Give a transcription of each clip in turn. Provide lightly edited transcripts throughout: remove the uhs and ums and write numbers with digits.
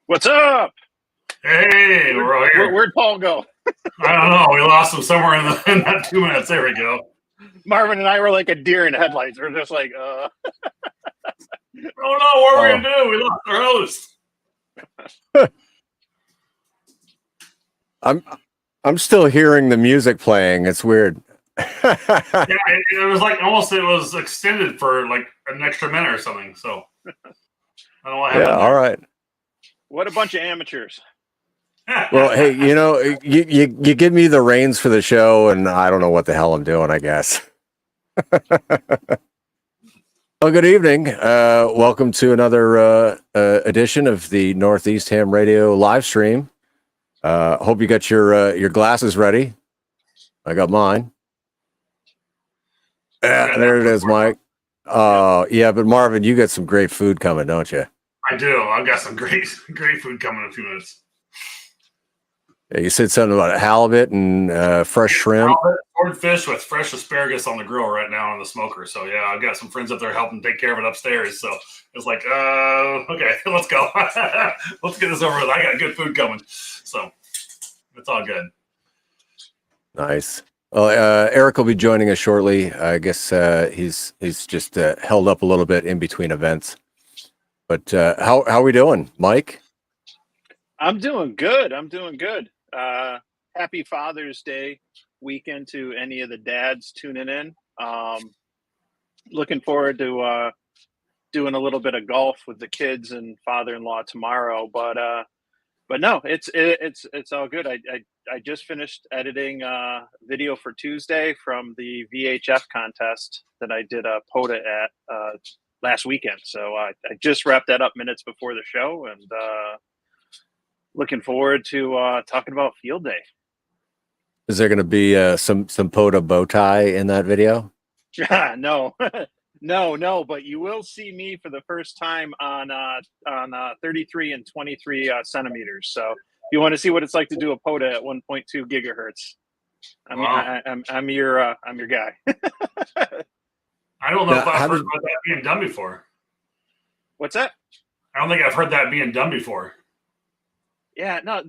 What's up? Hey, we're all here. Where'd Paul go? I don't know. We lost him somewhere in that 2 minutes. There we go. Marvin and I were like a deer in headlights. We're just like, Oh no, what are we gonna do? We lost our host. I'm still hearing the music playing. It's weird. Yeah, it was like almost it was extended for like an extra minute or something. So I don't know what happened. Yeah, all right. what a bunch of amateurs. Well, hey, you give me the reins for the show, and I don't know what the hell I'm doing, I guess. Well, good evening. Welcome to another edition of the Northeast Ham Radio live stream. Hope you got your glasses ready. I got mine. Yeah, there it is, Mike. Yeah, but Marvin, you got some great food coming, don't you? I do. I've got some great food coming in a few minutes. Yeah, you said something about halibut and fresh shrimp. Swordfish with fresh asparagus on the grill right now on the smoker. So yeah, I've got some friends up there helping take care of it upstairs. So it's like, okay, let's go. Let's get this over with. I got good food coming. So it's all good. Nice. Well, Eric will be joining us shortly. I guess he's just held up a little bit in between events. But how are we doing, Mike? I'm doing good. Happy Father's Day weekend to any of the dads tuning in. Looking forward to doing a little bit of golf with the kids and father-in-law tomorrow. But no, it's all good. I just finished editing video for Tuesday from the VHF contest that I did a POTA at last weekend. So I just wrapped that up minutes before the show, and looking forward to talking about field day. Is there going to be some POTA bow tie in that video? No, no, but you will see me for the first time on 33 and 23 centimeters. So if you want to see what it's like to do a POTA at 1.2 gigahertz, I'm your guy. I don't know if I've heard about that being done before. What's that? I don't think I've heard that being done before. Yeah, no,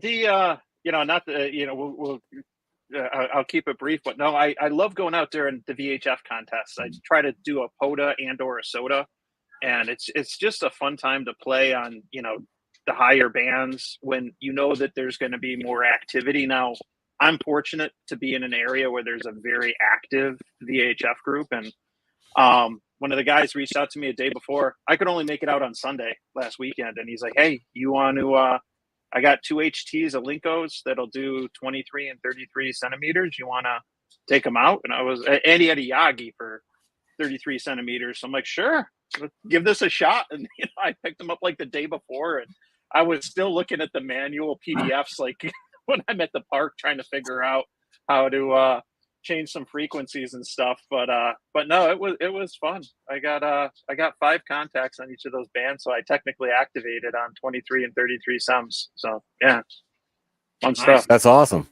I'll keep it brief, but no, I love going out there in the VHF contests. I try to do a POTA and or a SOTA, and it's just a fun time to play on, the higher bands when you know that there's going to be more activity. Now, I'm fortunate to be in an area where there's a very active VHF group, and one of the guys reached out to me a day before. I could only make it out on Sunday last weekend, and he's like, "Hey, you want to? I got 2 HTs of Linkos that'll do 23 and 33 centimeters. You want to take them out?" And he had a Yagi for 33 centimeters. So I'm like, sure, let's give this a shot. And I picked them up like the day before, and I was still looking at the manual PDFs like when I'm at the park trying to figure out how to change some frequencies and stuff. But no, it was fun. I got 5 contacts on each of those bands, so I technically activated on 23 and 33 sems. So yeah, fun stuff. That's awesome.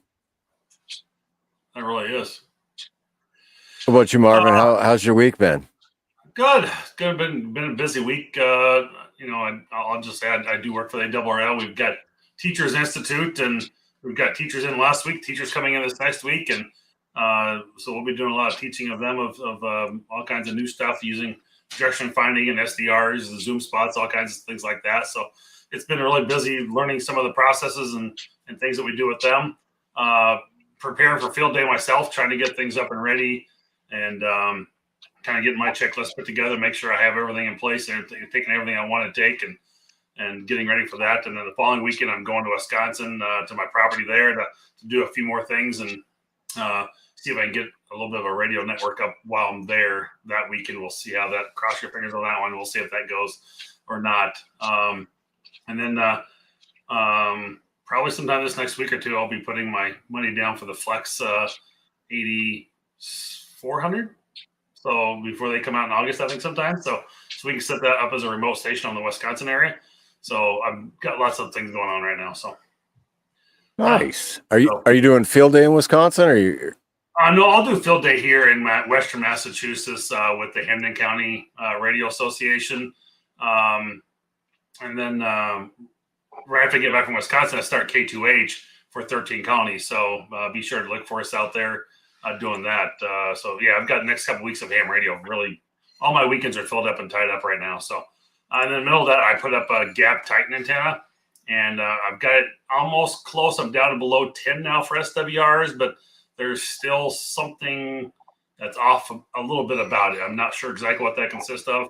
That really is. How about you, Marvin? How's your week been? Good. It's been a busy week. I'll just say I do work for the ARRL. We've got Teachers Institute, and we've got teachers in last week. Teachers coming in this next week, and so we'll be doing a lot of teaching of them of all kinds of new stuff using projection finding and SDRs, the Zoom spots, all kinds of things like that. So it's been really busy learning some of the processes and things that we do with them. Preparing for field day myself, trying to get things up and ready, and kind of getting my checklist put together, make sure I have everything in place and taking everything I want to take and getting ready for that. And then the following weekend, I'm going to Wisconsin to my property there to do a few more things and see if I can get a little bit of a radio network up while I'm there that weekend. We'll see how that, cross your fingers on that one. We'll see if that goes or not. And then probably sometime this next week or two, I'll be putting my money down for the Flex 8400. So before they come out in August, I think sometime. So we can set that up as a remote station on the Wisconsin area. So I've got lots of things going on right now. So nice. Are you doing field day in Wisconsin? Or are you? No, I'll do field day here in Western Massachusetts with the Hamden County Radio Association. And then right after I get back from Wisconsin, I start K2H for 13 colonies. So be sure to look for us out there doing that. So yeah, I've got the next couple weeks of ham radio. Really, all my weekends are filled up and tied up right now. So in the middle of that, I put up a Gap Titan antenna, and I've got it almost close. I'm down to below 10 now for SWRs, but there's still something that's off a little bit about it. I'm not sure exactly what that consists of.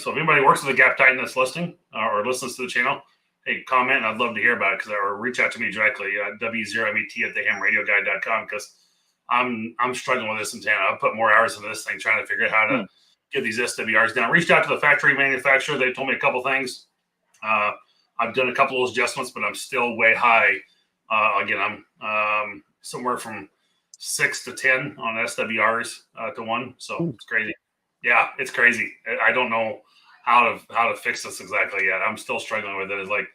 So if anybody works with a Gap Titan that's listening or listens to the channel, hey, comment, and I'd love to hear about it, or reach out to me directly at w0met@thehamradioguy.com, because I'm struggling with this antenna. I've put more hours into this thing trying to figure out how to get these SWRs down. Reached out to the factory manufacturer. They told me a couple things. I've done a couple of those adjustments, but I'm still way high. Again, I'm somewhere from 6 to 10 on SWRs to 1. So it's crazy. Yeah, it's crazy. I don't know how to fix this exactly yet. I'm still struggling with it. It's like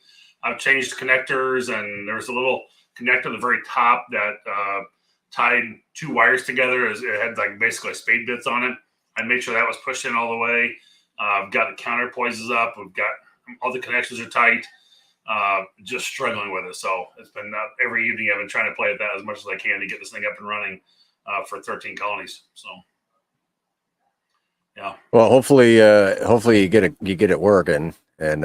I've changed connectors, and there's a little connector at the very top that tied 2 wires together. It had like basically spade bits on it. I made sure that was pushed in all the way. I've got the counterpoises up. We've got all the connections are tight. Just struggling with it. So it's been every evening I've been trying to play with that as much as I can to get this thing up and running for 13 colonies. So yeah. Well, hopefully you get it working. And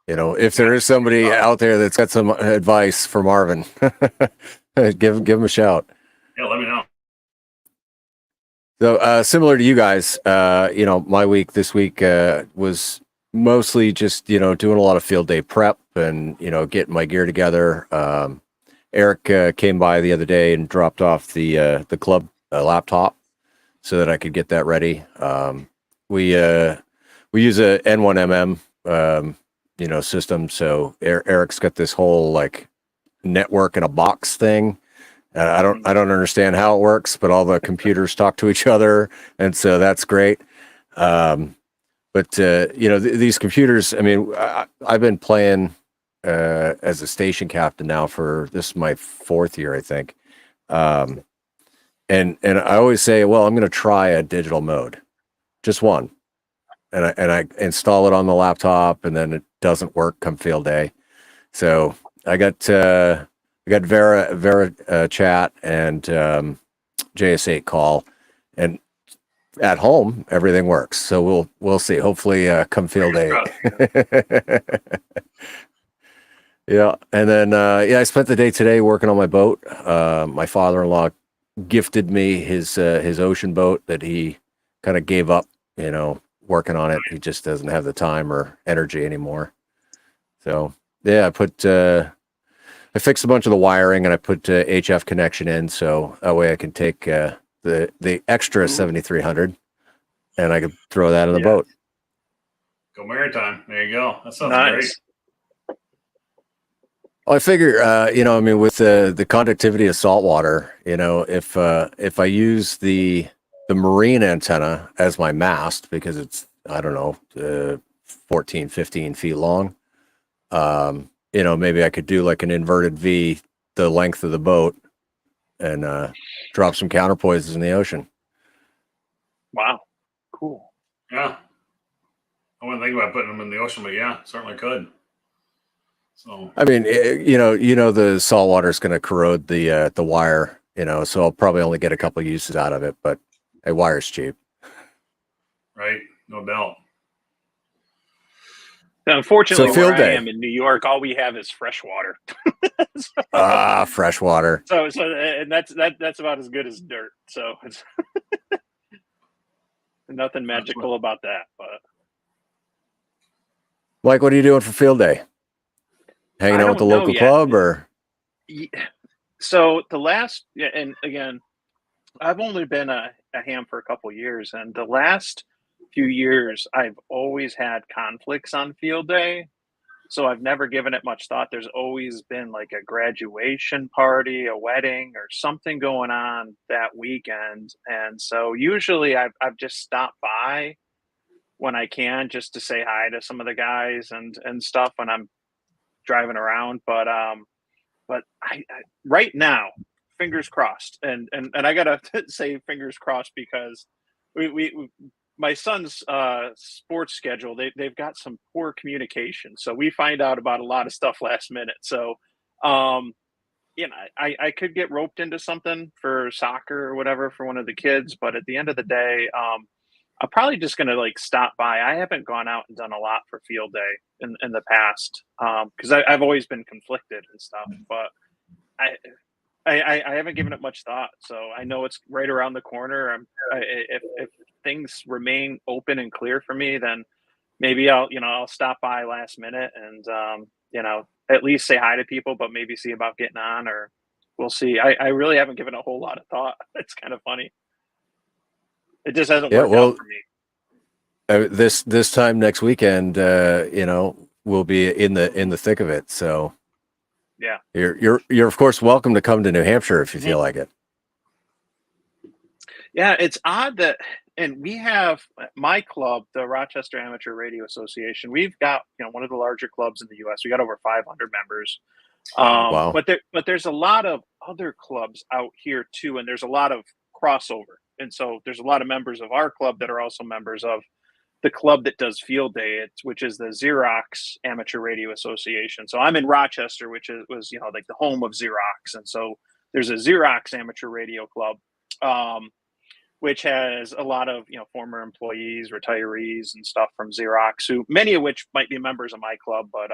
if there is somebody out there that's got some advice for Marvin, give him a shout. Yeah, let me know. So similar to you guys, my week this week was mostly just doing a lot of field day prep and getting my gear together. Eric came by the other day and dropped off the club laptop so that I could get that ready. We use a N1MM system, so Eric's got this whole like network in a box thing. I don't understand how it works, but all the computers talk to each other, and so that's great. But these computers, I mean, I've been playing as a station captain now for this is my 4th year, I think. And I always say, well, I'm going to try a digital mode, just one, and I install it on the laptop, and then it doesn't work come field day. So I got Vera chat and JS8 call, and at home everything works. So we'll see. Hopefully, come field day. Yeah, and then I spent the day today working on my boat. My father-in-law gifted me his ocean boat that he kind of gave up, working on it. He just doesn't have the time or energy anymore. So yeah, I fixed a bunch of the wiring, and I put HF connection in, so that way I can take the extra 7300, and I could throw that in the boat. Go maritime. There you go. That sounds Nice. great. Well, I figure, with the conductivity of salt water, if I use the marine antenna as my mast, because it's, 14, 15 feet long, maybe I could do like an inverted V, the length of the boat, and drop some counterpoises in the ocean. Wow. Cool. Yeah. I wouldn't think about putting them in the ocean, but yeah, certainly could. So I mean, the salt water is going to corrode the wire, so I'll probably only get a couple of uses out of it, but a wire's cheap. Right. No doubt. Unfortunately, So where field day. I am in New York, all we have is fresh water. Fresh water. So and that's about as good as dirt. So it's nothing magical about that. But Mike, what are you doing for field day? Hanging out with the local club, or? So and again, I've only been a ham for a couple years, and the last few years I've always had conflicts on field day, so I've never given it much thought. There's always been like a graduation party, a wedding, or something going on that weekend, and so usually I've just stopped by when I can, just to say hi to some of the guys and stuff when I'm driving around. But I right now, fingers crossed, and I gotta say fingers crossed, because we my son's sports schedule, they've got some poor communication, so we find out about a lot of stuff last minute. So, um, I could get roped into something for soccer or whatever for one of the kids, but at the end of the day, I'm probably just gonna like stop by. I haven't gone out and done a lot for field day in the past because I've always been conflicted and stuff, but I. I haven't given it much thought, so I know it's right around the corner. If things remain open and clear for me, then maybe I'll stop by last minute and at least say hi to people, but maybe see about getting on, or we'll see. I really haven't given a whole lot of thought. It's kind of funny. It just hasn't Yeah, worked well, out for me. this time next weekend, we'll be in the thick of it. So Yeah. you're of course welcome to come to New Hampshire if you Mhm. feel like it. Yeah, it's odd that, and we have my club, the Rochester Amateur Radio Association. We've got one of the larger clubs in the U.S. We got over 500 members. Wow. But there's a lot of other clubs out here too, and there's a lot of crossover. And so there's a lot of members of our club that are also members of the club that does field day, which is the Xerox Amateur Radio Association. So I'm in Rochester, which was like the home of Xerox, and so there's a Xerox Amateur Radio Club, which has a lot of former employees, retirees, and stuff from Xerox, who many of which might be members of my club, but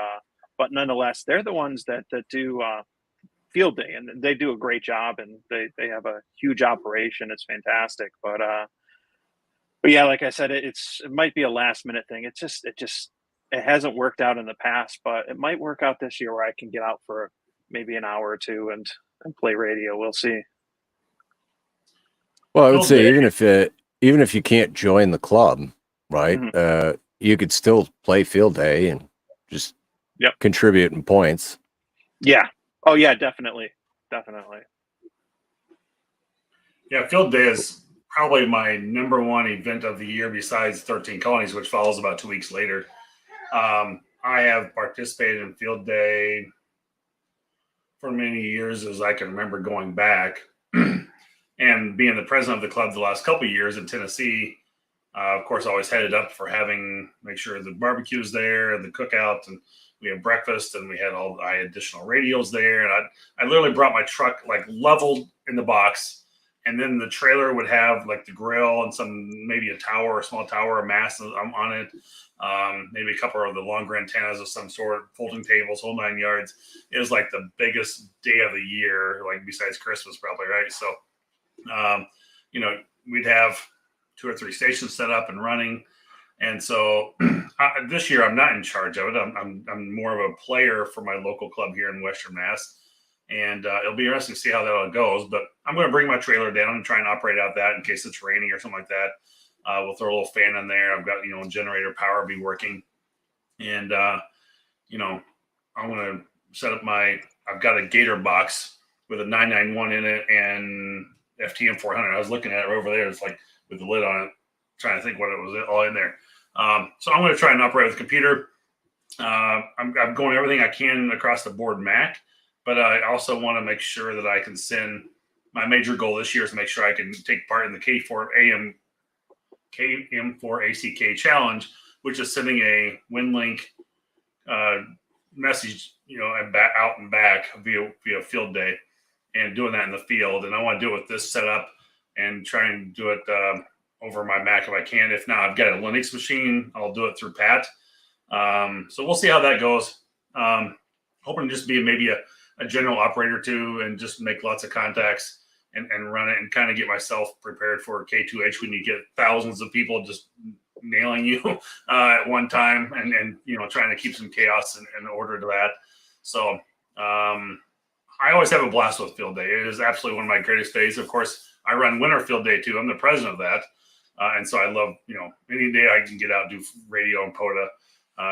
nonetheless, they're the ones that do field day, and they do a great job, and they have a huge operation. It's fantastic, but yeah, like I said, it might be a last minute thing. It hasn't worked out in the past, but it might work out this year where I can get out for maybe an hour or two and play radio. We'll see. Well, I would Field say day. even if you can't join the club, right? Mhm. You could still play field day and just Yep. contribute in points. Yeah. Oh yeah, definitely. Yeah, field day is probably my number one event of the year besides 13 Colonies, which follows about 2 weeks later. I have participated in field day for many years as I can remember going back. And being the president of the club the last couple of years in Tennessee, of course, always headed up for make sure the barbecue's there and the cookout, and we had breakfast, and I had additional radios there, and I literally brought my truck like leveled in the box, and then the trailer would have like the grill and maybe a tower, a small tower, a mast on it, maybe a couple of the longer antennas of some sort, folding tables, whole 9 yards. It was like the biggest day of the year, like besides Christmas, probably, right? So, we'd have 2 or 3 stations set up and running. And so this year I'm not in charge of it. I'm more of a player for my local club here in Western Mass. And it'll be interesting to see how that all goes. But I'm going to bring my trailer down and try and operate out that in case it's raining or something like that. We'll throw a little fan in there. I've got, generator power be working. And, I'm going to set up I've got a Gator box with a 991 in it and FTM 400. I was looking at it over there. It's like with the lid on it, trying to think what it was all in there. So I'm going to try and operate with the computer. I'm going everything I can across the board Mac, but I also want to make sure that I can send. My major goal this year is to make sure I can take part in the KM4ACK challenge, which is sending a WinLink message, out and back via field day, and doing that in the field. And I want to do it with this setup and try and do it over my Mac if I can. If not, I've got a Linux machine. I'll do it through Pat. So we'll see how that goes. Hoping to just be maybe a general operator too, and just make lots of contacts and run it and kind of get myself prepared for K2H when you get thousands of people just nailing you at one time, and trying to keep some chaos and order to that. So I always have a blast with field day. It is absolutely one of my greatest days. Of course, I run winter field day too. I'm the president of that. And so I love, any day I can get out and do radio and POTA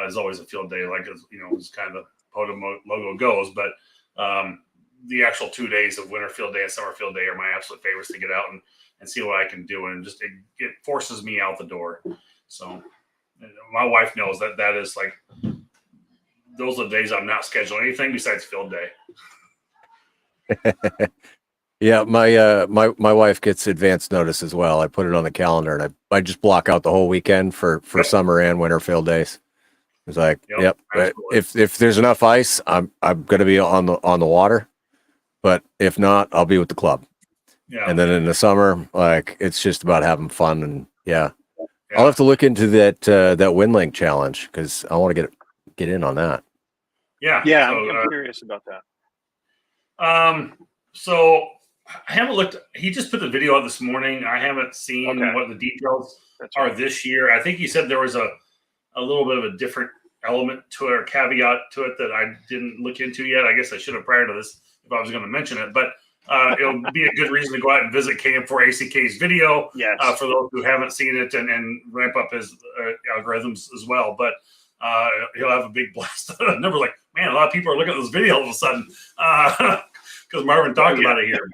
is always a field day. Like, it's kind of the POTA logo goes. But the actual 2 days of winter field day and summer field day are my absolute favorites to get out and see what I can do. And just, it forces me out the door. So my wife knows that is like, those are the days I'm not scheduling anything besides field day. Yeah, my wife gets advance notice as well. I put it on the calendar, and I just block out the whole weekend for summer and winter field days. It's like, yep. If there's enough ice, I'm gonna be on the water, but if not, I'll be with the club. Yeah. And then in the summer, like it's just about having fun, and I'll have to look into that WinLink challenge because I want to get in on that. Yeah, yeah, so, I'm curious about that. So I haven't looked. He just put the video out this morning. I haven't seen what the details are this year. I think he said there was a little bit of a different element to it or caveat to it that I didn't look into yet. I guess I should have prior to this if I was going to mention it. But it'll be a good reason to go out and visit KM4ACK's video for those who haven't seen it and ramp up his algorithms as well. But he'll have a big blast. Number like, man, a lot of people are looking at this video all of a sudden. Because Marvin talked about it here.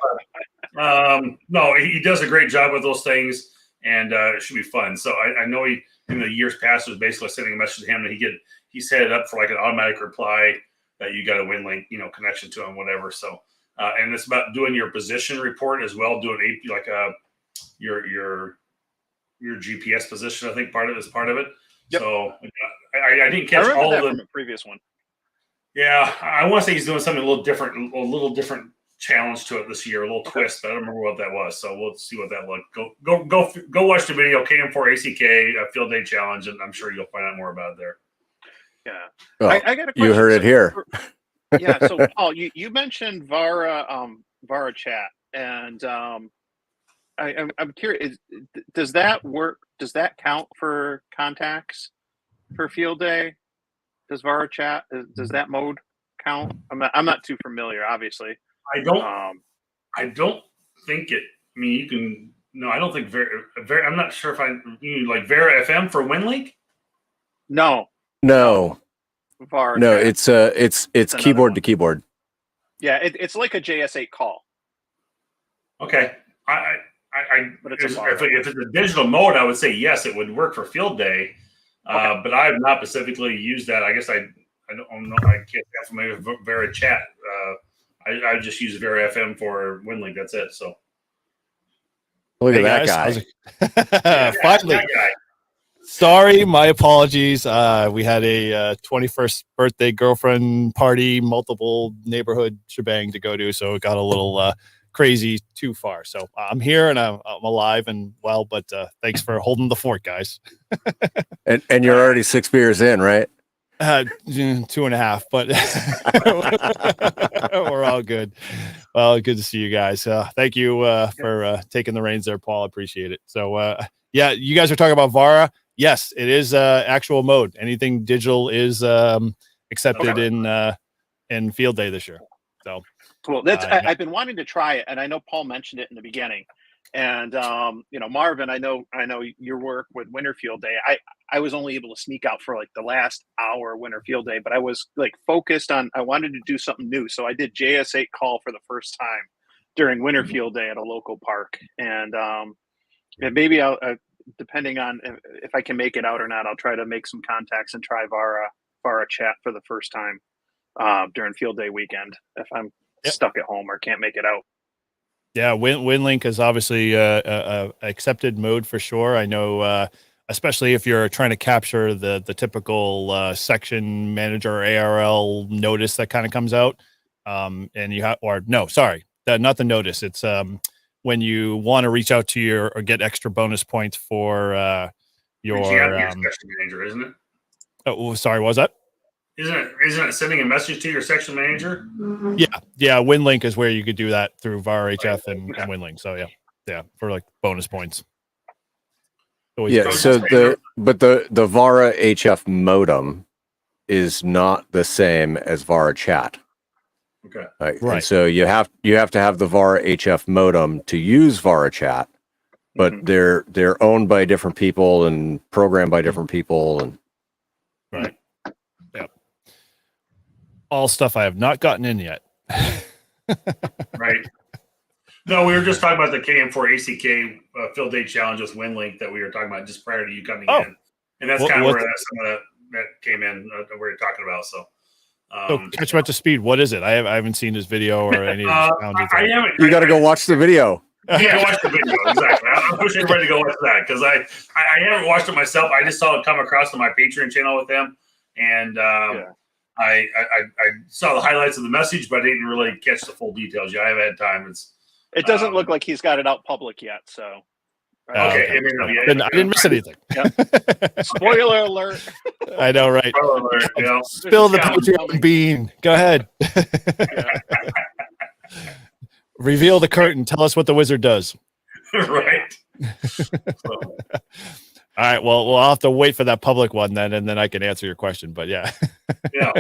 But, no, he does a great job with those things, and it should be fun. So I know he, in the years past, was basically sending a message to him, and he set it up for like an automatic reply that you got a WinLink, connection to him, whatever. So, and it's about doing your position report as well, doing like your GPS position. I think part of it is part of it. Yep. So I didn't catch all of from the previous one. Yeah, I want to say he's doing something a little different challenge to it this year, a little twist, but I don't remember what that was. So we'll see what that looked. Go watch the video, KM4ACK Field Day Challenge, and I'm sure you'll find out more about it there. Yeah, well, I got a question. You heard it here. Yeah. So Paul, you mentioned Vara chat, and I'm curious. Does that work? Does that count for contacts for Field Day? Does Vara chat? Does that mode count? I'm not too familiar, obviously. I don't think it. I mean, you can. No, I don't think Vera. I'm not sure if like Vera FM for WinLink. No. Vara. No, chat. It's keyboard to keyboard. Yeah, it's like a JS8 call. Okay, but if it's a digital mode, I would say yes, it would work for Field Day. Okay. But I have not specifically used that. I guess I don't know. I can't get familiar with Vera Chat. I just use Vera FM for WinLink. That's it. So look at that guy. Finally. That guy. Sorry, my apologies. We had a 21st birthday girlfriend party, multiple neighborhood shebang to go to, so it got a little crazy too far. So I'm here and I'm alive and well, but thanks for holding the fort, guys. and you're already 6 beers in, right? 2.5, but we're all good. Well, good to see you guys. Thank you for taking the reins there, Paul. I appreciate it. So yeah, you guys are talking about Vara. Yes, it is actual mode. Anything digital is accepted in Field Day this year. So cool. That's I've been wanting to try it, and I know Paul mentioned it in the beginning. And Marvin, I know your work with Winter Field Day. I was only able to sneak out for like the last hour Winter Field Day, but I was like focused on. I wanted to do something new, so I did JS8 call for the first time during Winter Field Day at a local park, and maybe I'll. Depending on if I can make it out or not, I'll try to make some contacts and try Vara chat for the first time during Field Day weekend if I'm stuck at home or can't make it out. Yeah, WinLink is obviously a accepted mode for sure. I know, especially if you're trying to capture the typical section manager ARL notice that kind of comes out, and you have not the notice. It's when you want to reach out to or get extra bonus points for your section manager, isn't it? Oh, sorry, what was that? Isn't it sending a message to your section manager? Yeah. WinLink is where you could do that through VAR HF and WinLink. So yeah, for like bonus points. Yeah. So the Vara HF modem is not the same as Vara chat. Okay. Right. And so you have to have the Vara HF modem to use Vara chat, but they're owned by different people and programmed by different people and right. Yeah. All stuff I have not gotten in yet. Right. No, we were just talking about the KM4ACK Field Day Challenge with WinLink that we were talking about just prior to you coming in, and that's kind of where some of that came in. We're talking about So catch him up to speed. What is it? I haven't seen this video or any of this sound. I haven't. You got to go watch the video. Yeah, watch the video. Exactly. I'm pushing everybody to go watch that because I haven't watched it myself. I just saw it come across on my Patreon channel with them, and I saw the highlights of the message, but I didn't really catch the full details yet. I haven't had time. It doesn't look like he's got it out public yet, so. Right? Okay. I didn't miss anything. Spoiler alert. I know, right? Spoiler alert, yeah. Spill the Patreon bean. Go ahead. Reveal the curtain. Tell us what the wizard does. Right. All right. Well, we'll have to wait for that public one then, and then I can answer your question. But yeah. Yeah.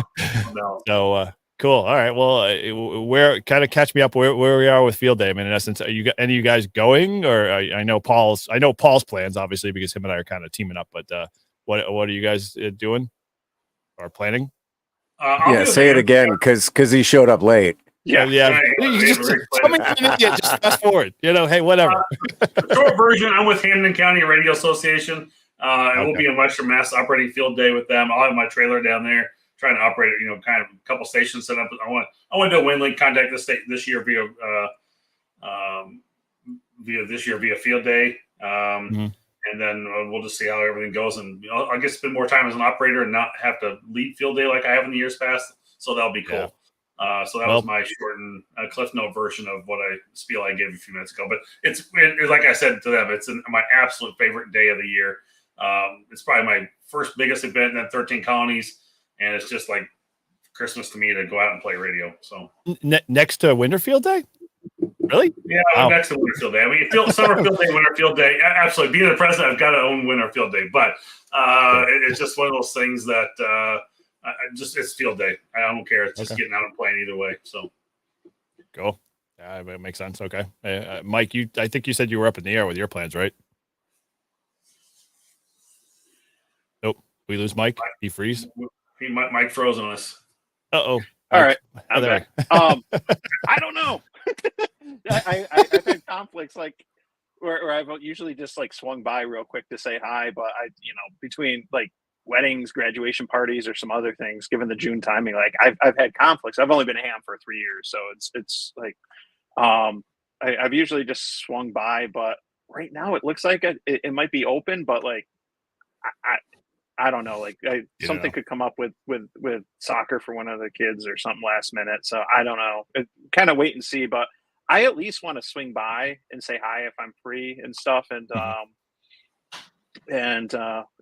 No. So cool. All right. Well, where kind of catch me up where we are with field day. I mean, in essence, are you any of you guys going? Or I know Paul's plans obviously because him and I are kind of teaming up. But what are you guys doing or planning? Yeah, say it again because he showed up late. Yeah. Just fast forward. Hey, whatever. The short version, I'm with Hamden County Radio Association. We'll be in Western Mass operating field day with them. I'll have my trailer down there trying to operate it, kind of a couple stations set up. I want to do a WinLink contact this year via field day. And then we'll just see how everything goes. And I'll get to spend more time as an operator and not have to lead field day like I have in the years past. So that'll be cool. Yeah. So that was my shortened Cliff Note version of what I gave a few minutes ago. But it's like I said to them, it's my absolute favorite day of the year. It's probably my first biggest event in 13 colonies, and it's just like Christmas to me to go out and play radio. So next to Winterfield Day, really? Yeah, next to Winterfield Day. I mean, summer field day, Winterfield Day. Absolutely, being the president, I've got to own Winterfield Day, but it's just one of those things that. It's field day. I don't care. It's just getting out and playing either way. So, cool. Yeah, it makes sense. Okay, Mike, I think you said you were up in the air with your plans, right? Nope. We lose Mike. He freeze. Mike froze on us. All right. I'm back. I don't know. I've had conflicts like where I've usually just like swung by real quick to say hi, but between like weddings, graduation parties, or some other things, given the June timing, like I've had conflicts. I've only been a ham for 3 years, so it's like I've usually just swung by, but right now it looks like it might be open, but like I don't know, like something could come up with soccer for one of the kids or something last minute, so I don't know. Kind of wait and see, but I at least want to swing by and say hi if I'm free and stuff,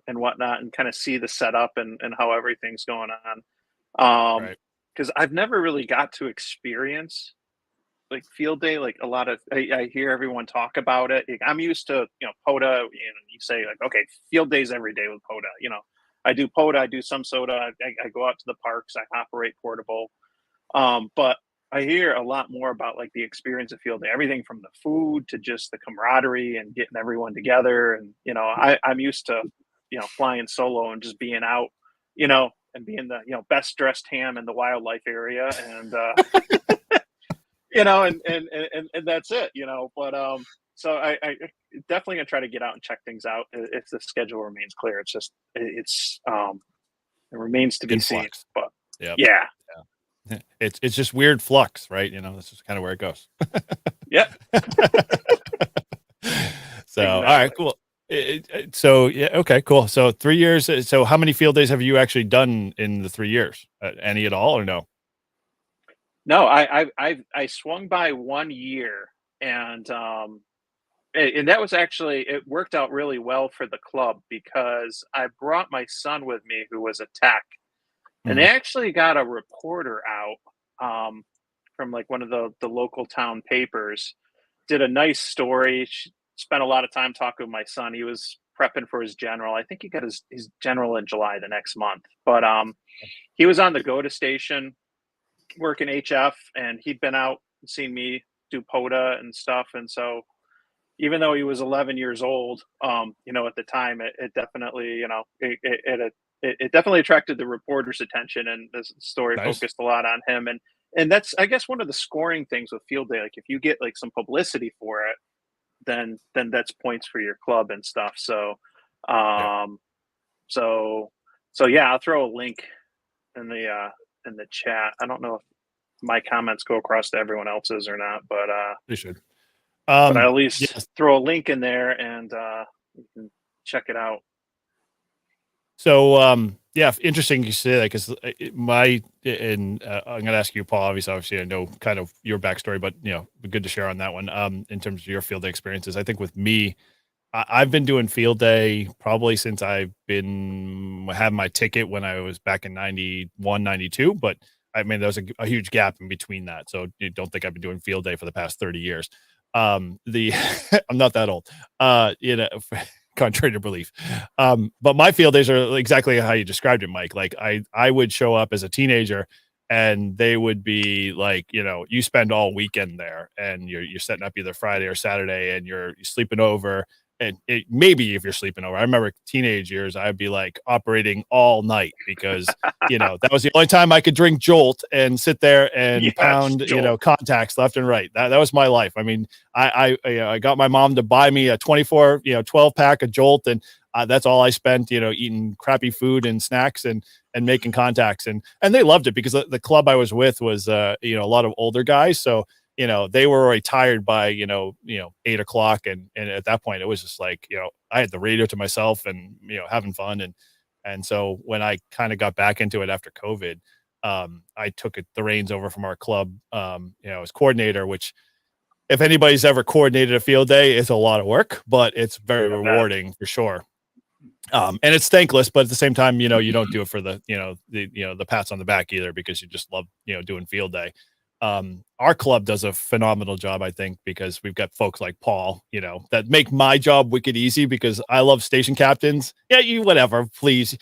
and whatnot, and kind of see the setup and how everything's going on. Because I've never really got to experience like field day. Like a lot of, I hear everyone talk about it. I'm used to, POTA, you say like, okay, field days every day with POTA. I do POTA, I do some SOTA. I go out to the parks, I operate portable. But I hear a lot more about like the experience of field day, everything from the food to just the camaraderie and getting everyone together. And, I'm used to, flying solo and just being out, and being the, best dressed ham in the wildlife area. And, and that's it, but, so I definitely gonna try to get out and check things out if the schedule remains clear. It's just, it remains to be seen, but yeah. It's just weird flux, right? That's just kind of where it goes. Yep. So, exactly. All right, cool. So yeah, okay, cool. So 3 years. So how many field days have you actually done in the 3 years? Any at all, or no? No, I swung by 1 year, and that was actually, it worked out really well for the club because I brought my son with me who was a tech, and they actually got a reporter out from like one of the local town papers, did a nice story. Spent a lot of time talking with my son. He was prepping for his general. I think he got his general in July the next month. But he was on the GOTA station working HF, and he'd been out and seen me do POTA and stuff. And so even though he was 11 years old, at the time, it definitely, it definitely attracted the reporter's attention, and the story focused a lot on him. And that's, I guess, one of the scoring things with field day. Like if you get like some publicity for it, then that's points for your club and stuff. So, so yeah, I'll throw a link in the in the chat. I don't know if my comments go across to everyone else's or not, but They should. but I at least yes. throw a link in there and you can check it out. So, yeah, interesting you say that because I'm going to ask you, Paul. Obviously, I know kind of your backstory, but good to share on that one. In terms of your field day experiences, I think with me, I've been doing field day probably since I've had my ticket when I was back in 91, 92. But I mean, there was a huge gap in between that. So you don't think I've been doing field day for the past 30 years. I'm not that old, contrary to belief. But my field days are exactly how you described it, Mike. Like I would show up as a teenager and they would be like, you spend all weekend there and you're setting up either Friday or Saturday and you're sleeping over. And maybe if you're sleeping over, I remember teenage years, I'd be like operating all night because, that was the only time I could drink Jolt and sit there and pound, Jolt. contacts left and right. That was my life. I mean, I got my mom to buy me a 24, 12 pack of Jolt. And that's all I spent, eating crappy food and snacks and making contacts. And they loved it because the club I was with was, a lot of older guys. So, they were already tired by, 8 o'clock. And at that point it was just like, I had the radio to myself and, having fun. And so when I kind of got back into it after COVID, I took the reins over from our club, as coordinator, which if anybody's ever coordinated a field day, it's a lot of work, but it's very rewarding for sure. And it's thankless, but at the same time, you don't do it for the, the pats on the back either, because you just love, doing field day. Our club does a phenomenal job, I think, because we've got folks like Paul, that make my job wicked easy because I love station captains. Yeah, whatever, please.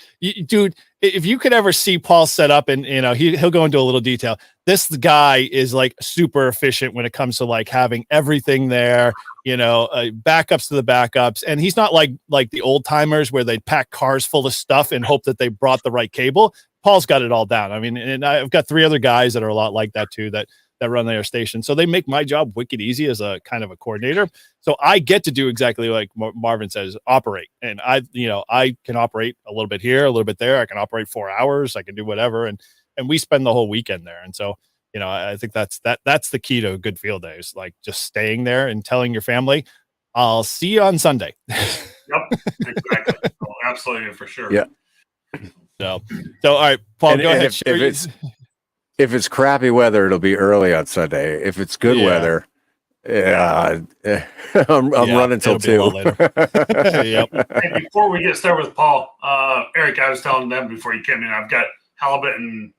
Dude, if you could ever see Paul set up and, he'll go into a little detail. This guy is like super efficient when it comes to like having everything there, backups to the backups. And he's not like the old timers where they pack cars full of stuff and hope that they brought the right cable. Paul's got it all down. I mean, and I've got 3 other guys that are a lot like that too, that run their station. So they make my job wicked easy as a kind of a coordinator. So I get to do exactly like Marvin says, operate. And I can operate a little bit here, a little bit there. I can operate 4 hours. I can do whatever. And we spend the whole weekend there. And so, I think that's the key to a good field day is like just staying there and telling your family, I'll see you on Sunday. Yep, exactly. Oh, absolutely, for sure. Yeah. So all right, Paul, go ahead. If it's crappy weather, it'll be early on Sunday. If it's good weather, I'm running till 2. Yep. Hey, before we get started with Paul, Eric, I was telling them before you came in, I've got halibut and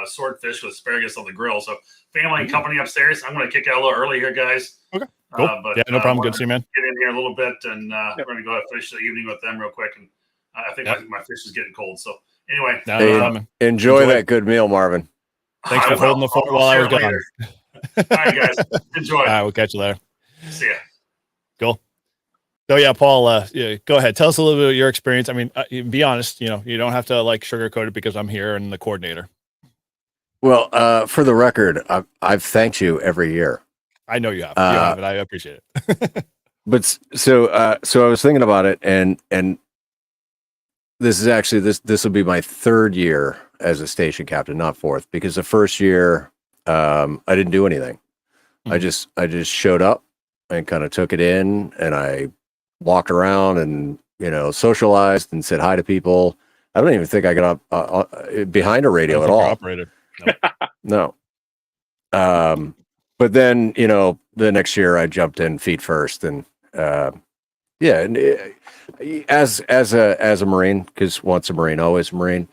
swordfish with asparagus on the grill. So family and company upstairs. I'm going to kick out a little early here, guys. Okay. Cool. But, yeah, no problem. Good to see you, man. Get in here a little bit, and we're going to go ahead and finish the evening with them real quick. And I think my fish is getting cold. So anyway, enjoy that good meal, Marvin. Thanks for holding the fort while I was gone. All right, guys. Enjoy. All right, we'll catch you later. See ya. Cool. So yeah, Paul, go ahead. Tell us a little bit of your experience. I mean, be honest, you don't have to like sugarcoat it because I'm here and the coordinator. Well, for the record, I've thanked you every year. I know you have. You have, and I appreciate it. But so I was thinking about it, and this is actually this will be my 3rd year as a station captain, not 4th, because the first year I didn't do anything. Mm-hmm. I just showed up and kind of took it in, and I walked around and socialized and said hi to people. I don't even think I got up behind a radio at all. Operated. No. But then the next year I jumped in feet first, and and as a Marine, because once a Marine, always a Marine.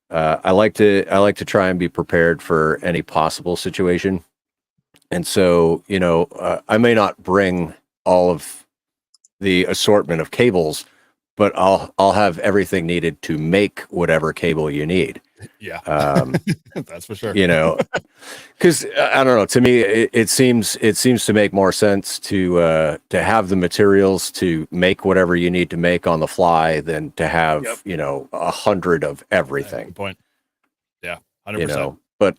I like to try and be prepared for any possible situation. And so, I may not bring all of the assortment of cables, but I'll have everything needed to make whatever cable you need. Yeah. That's for sure. Because I don't know, to me, it seems to make more sense to have the materials to make whatever you need to make on the fly than to have, 100 of everything. Good point. Yeah. 100%. But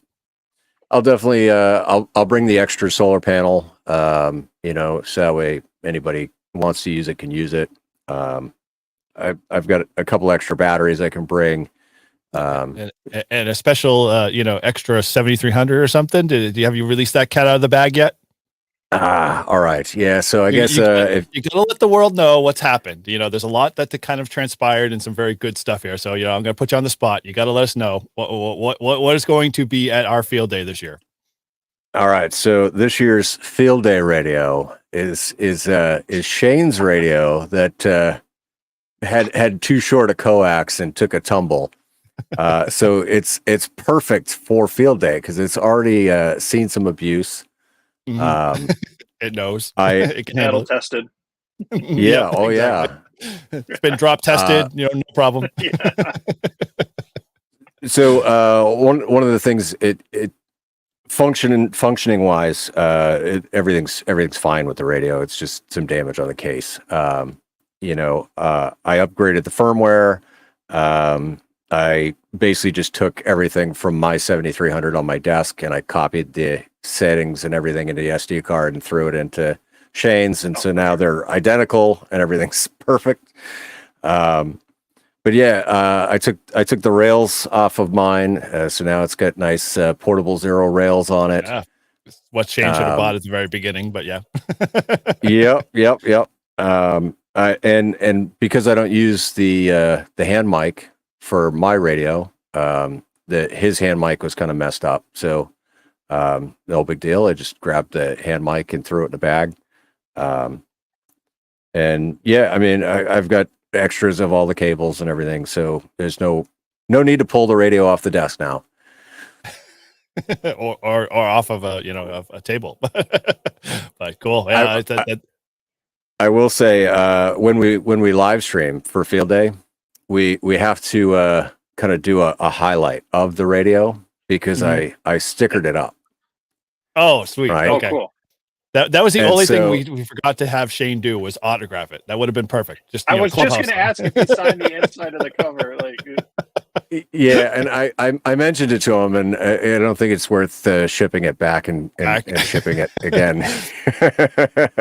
I'll definitely, I'll bring the extra solar panel, so that way anybody who wants to use it can use it. I've got a couple extra batteries I can bring. And a special, extra 7,300 or something. Have you released that cat out of the bag yet? All right. Yeah. So I guess you if gotta let the world know what's happened. There's a lot that kind of transpired and some very good stuff here. So, I'm going to put you on the spot. You got to let us know what is going to be at our field day this year. all right. So this year's field day radio is Shane's radio that had too short a coax and took a tumble. So it's perfect for field day because it's already seen some abuse. It knows. It can handle tested. Yeah. Oh, exactly. Yeah. It's been drop tested. No problem. Yeah. So one of the things it functioning wise, everything's fine with the radio. It's just some damage on the case. I upgraded the firmware. I basically just took everything from my 7300 on my desk and I copied the settings and everything into the SD card and threw it into Shane's. And so now they're identical and everything's perfect. But yeah, I took the rails off of mine. So now it's got nice portable zero rails on it. Yeah. What Shane should have bought at the very beginning, but yeah. Yep. And because I don't use the hand mic for my radio, his hand mic was kind of messed up. So no big deal. I just grabbed the hand mic and threw it in the bag. And yeah, I mean, I've got extras of all the cables and everything. So there's no need to pull the radio off the desk now. or off of a table. But cool. Yeah, I will say when we live stream for field day, we have to kind of do a highlight of the radio because I stickered it up. Oh, sweet. Right? Okay. Oh, cool. That was the only thing we forgot to have Shane do was autograph it. That would have been perfect. I was just going to ask if he signed the inside of the cover. Yeah, and I mentioned it to him, and I don't think it's worth shipping it back and shipping it again.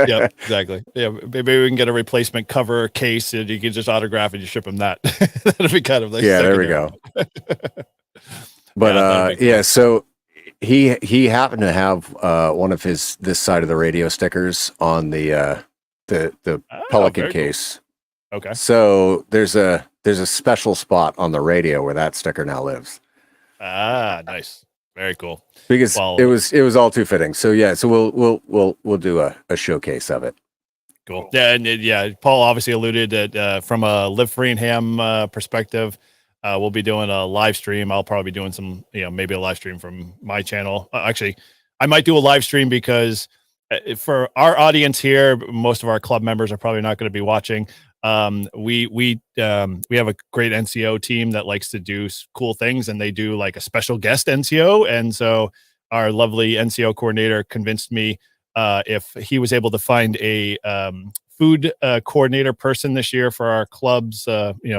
Yep, exactly. Yeah, maybe we can get a replacement cover case, and you can just autograph and you ship him that. That'd be kind of like there we go. But yeah, so he happened to have one of this side of the radio stickers on the Pelican case. Cool. Okay. So there's a special spot on the radio where that sticker now lives. Ah, nice. Very cool. Because it was all too fitting. So yeah, so we'll do a showcase of it. Cool. Yeah, and Paul obviously alluded that from a Live Free and Ham perspective, we'll be doing a live stream. I'll probably be doing some, maybe a live stream from my channel. Actually, I might do a live stream because for our audience here, most of our club members are probably not going to be watching. We have a great NCO team that likes to do cool things, and they do like a special guest NCO. And so our lovely NCO coordinator convinced me if he was able to find a food coordinator person this year for our club's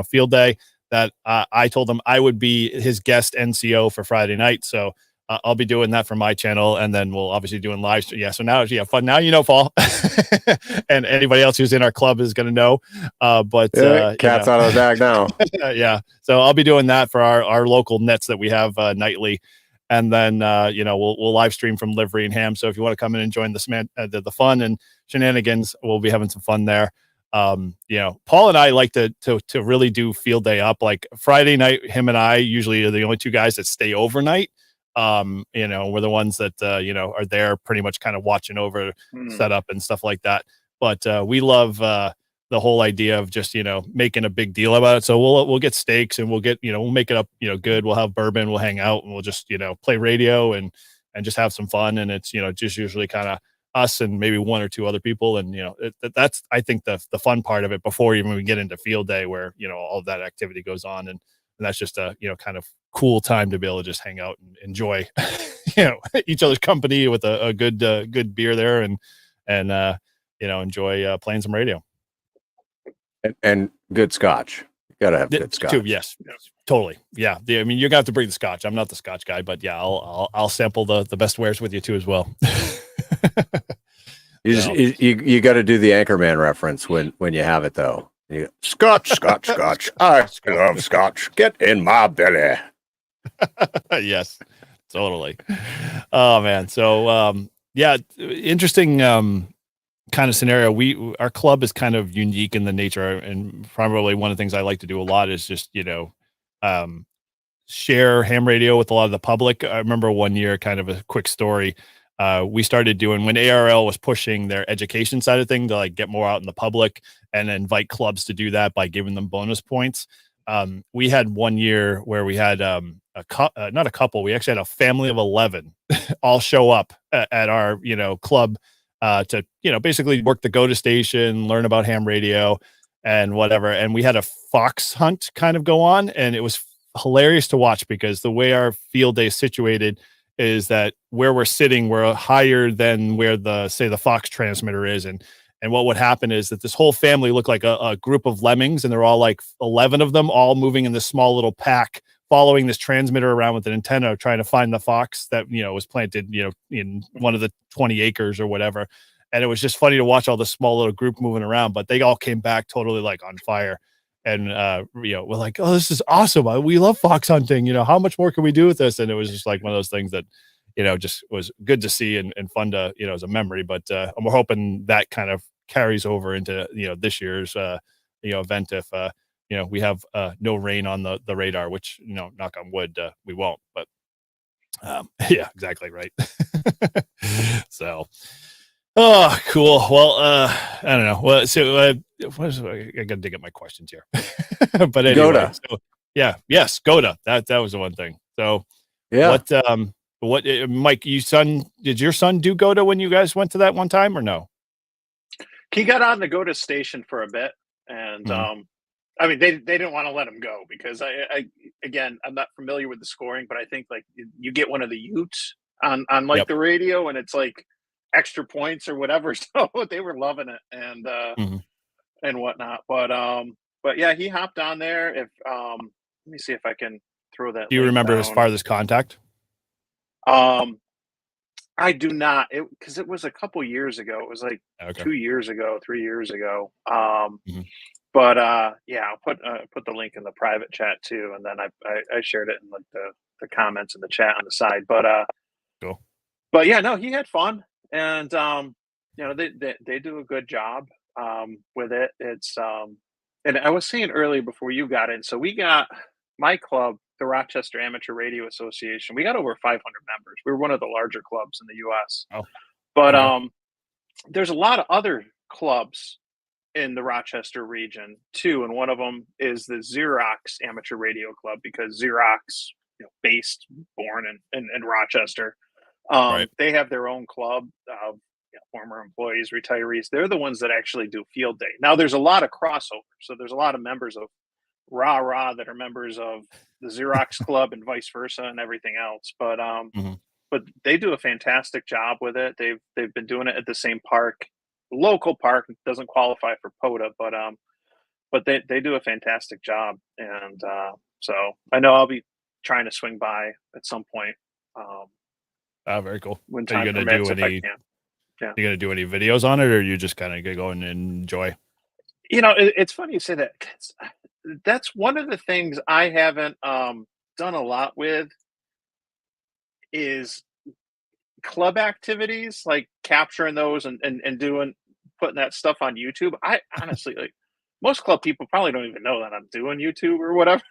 field day, that I told him I would be his guest NCO for Friday night. So I'll be doing that for my channel, and then we'll obviously doing live stream. Yeah, so now fun. Now Paul, and anybody else who's in our club is going to know. But cat's out of the bag now. Yeah, so I'll be doing that for our local nets that we have nightly, and then we'll live stream from Livery and Ham. So if you want to come in and join the fun and shenanigans, we'll be having some fun there. Paul and I like to really do field day up. Like Friday night, him and I usually are the only two guys that stay overnight. We're the ones that are there pretty much kind of watching over setup and stuff like that. But we love the whole idea of just making a big deal about it. So we'll get steaks and we'll make it up good. We'll have bourbon, we'll hang out, and we'll just play radio and just have some fun. And it's just usually kind of us and maybe one or two other people. And that's I think the fun part of it before even we get into field day, where all of that activity goes on, and that's just a kind of cool time to be able to just hang out and enjoy each other's company with a good beer there and enjoy playing some radio and good scotch. You gotta have good scotch too. Yes, totally. Yeah, you're gonna have to bring the scotch. I'm not the scotch guy, but yeah, I'll sample the best wares with you too as well. You got to do the Anchorman reference when you have it though. Yeah. Scotch, Scotch, Scotch. I love Scotch. Get in my belly. Yes, totally. Oh man. So yeah, interesting kind of scenario. Our club is kind of unique in the nature, and probably one of the things I like to do a lot is just, share ham radio with a lot of the public. I remember one year, kind of a quick story. We started doing when ARL was pushing their education side of thing to like get more out in the public and invite clubs to do that by giving them bonus points. We had one year where we had not a couple. We actually had a family of 11 all show up at our club to basically work the Go to station, learn about ham radio and whatever. And we had a fox hunt kind of go on, and it was hilarious to watch because the way our field day is situated is that where we're sitting, we're higher than where the Fox transmitter is. And what would happen is that this whole family looked like a group of lemmings, and they're all like 11 of them all moving in this small little pack, following this transmitter around with an antenna, trying to find the fox that, was planted, in one of the 20 acres or whatever. And it was just funny to watch all the small little group moving around, but they all came back totally like on fire. And, we're like, oh, this is awesome. We love fox hunting. How much more can we do with this? And it was just like one of those things that, just was good to see and fun to, as a memory. But we're hoping that kind of carries over into, this year's, event if, we have no rain on the radar, which, knock on wood, we won't. But yeah, exactly right. So. Oh, cool. Well, I don't know. Well, so I got to dig up my questions here. But anyway, Goda. so yeah, yes, Goda. That was the one thing. So Yeah. what, Mike, did your son do Goda when you guys went to that one time or no? He got on the Go to station for a bit, and I mean, they didn't want to let him go because again, I'm not familiar with the scoring, but I think like you get one of the Utes on like the radio, and it's like extra points or whatever. So they were loving it and whatnot. But yeah, he hopped on there. If let me see if I can throw that. Do you remember his farthest contact? I do not, because it was a couple years ago. It was like 2 years ago, 3 years ago. But yeah, I'll put the link in the private chat too, and then I shared it in like the comments in the chat on the side. But cool. But yeah, no, he had fun, and they do a good job with it. It's and I was saying earlier before you got in, so we got my club, the Rochester Amateur Radio Association. We got over 500 members. We're one of the larger clubs in the U.S. Oh, but there's a lot of other clubs in the Rochester region too, and one of them is the Xerox Amateur Radio Club, because Xerox, based, born in Rochester. Right. They have their own club of former employees, retirees. They're the ones that actually do field day. Now, there's a lot of crossover, so there's a lot of members of Rah that are members of the Xerox Club and vice versa and everything else. But they do a fantastic job with it. They've been doing it at the same park, local park. It doesn't qualify for POTA, but they do a fantastic job. And so I know I'll be trying to swing by at some point. Very cool. When Are you time gonna permits, do if I any? can. Yeah. You gonna do any videos on it, or are you just kind of gonna go and enjoy? It's funny you say that. That's one of the things I haven't done a lot with is club activities, like capturing those and putting that stuff on YouTube. I honestly, like, most club people probably don't even know that I'm doing YouTube or whatever